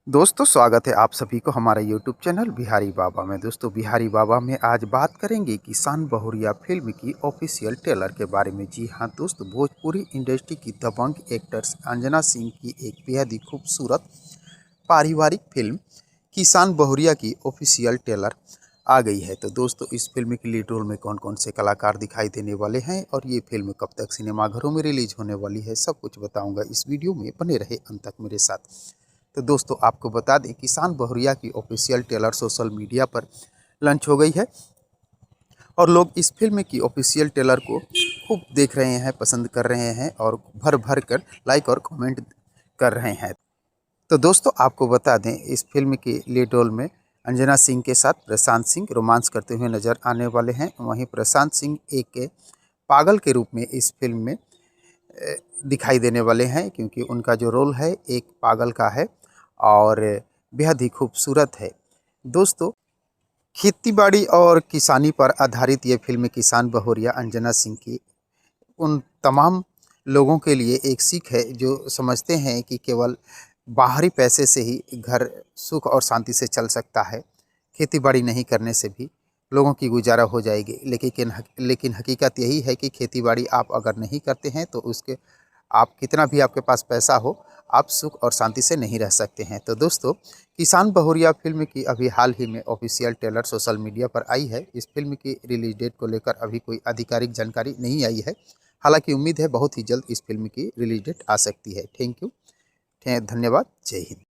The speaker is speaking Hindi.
दोस्तों स्वागत है आप सभी को हमारे यूट्यूब चैनल बिहारी बाबा में। दोस्तों बिहारी बाबा में आज बात करेंगे किसान बहुरिया फिल्म की ऑफिशियल ट्रेलर के बारे में। जी हां दोस्तों, भोजपुरी इंडस्ट्री की दबंग एक्टर्स अंजना सिंह की एक बेहद ही खूबसूरत पारिवारिक फिल्म किसान बहुरिया की ऑफिशियल ट्रेलर आ गई है। तो दोस्तों इस फिल्म की लीड रोल में कौन कौन से कलाकार दिखाई देने वाले हैं और ये फिल्म कब तक सिनेमाघरों में रिलीज होने वाली है, सब कुछ बताऊंगा इस वीडियो में। बने रहे अंत तक मेरे साथ। तो दोस्तों आपको बता दें किसान बहुरिया की ऑफिशियल ट्रेलर सोशल मीडिया पर लॉन्च हो गई है और लोग इस फिल्म की ऑफिशियल ट्रेलर को खूब देख रहे हैं, पसंद कर रहे हैं और भर भर कर लाइक और कमेंट कर रहे हैं। तो दोस्तों आपको बता दें इस फिल्म की लीड रोल में अंजना सिंह के साथ प्रशांत सिंह रोमांस करते हुए नजर आने वाले हैं। वहीं प्रशांत सिंह एक पागल के रूप में इस फिल्म में दिखाई देने वाले हैं, क्योंकि उनका जो रोल है एक पागल का है और बेहद ही खूबसूरत है। दोस्तों खेतीबाड़ी और किसानी पर आधारित ये फिल्म किसान बहुरिया अंजना सिंह की उन तमाम लोगों के लिए एक सीख है जो समझते हैं कि केवल बाहरी पैसे से ही घर सुख और शांति से चल सकता है, खेतीबाड़ी नहीं करने से भी लोगों की गुजारा हो जाएगी। लेकिन हकीकत यही है कि खेतीबाड़ी आप अगर नहीं करते हैं तो उसके आप कितना भी आपके पास पैसा हो, आप सुख और शांति से नहीं रह सकते हैं। तो दोस्तों किसान बहुरिया फिल्म की अभी हाल ही में ऑफिशियल ट्रेलर सोशल मीडिया पर आई है। इस फिल्म की रिलीज डेट को लेकर अभी कोई आधिकारिक जानकारी नहीं आई है, हालांकि उम्मीद है बहुत ही जल्द इस फिल्म की रिलीज डेट आ सकती है। थैंक यू, धन्यवाद, जय हिंद।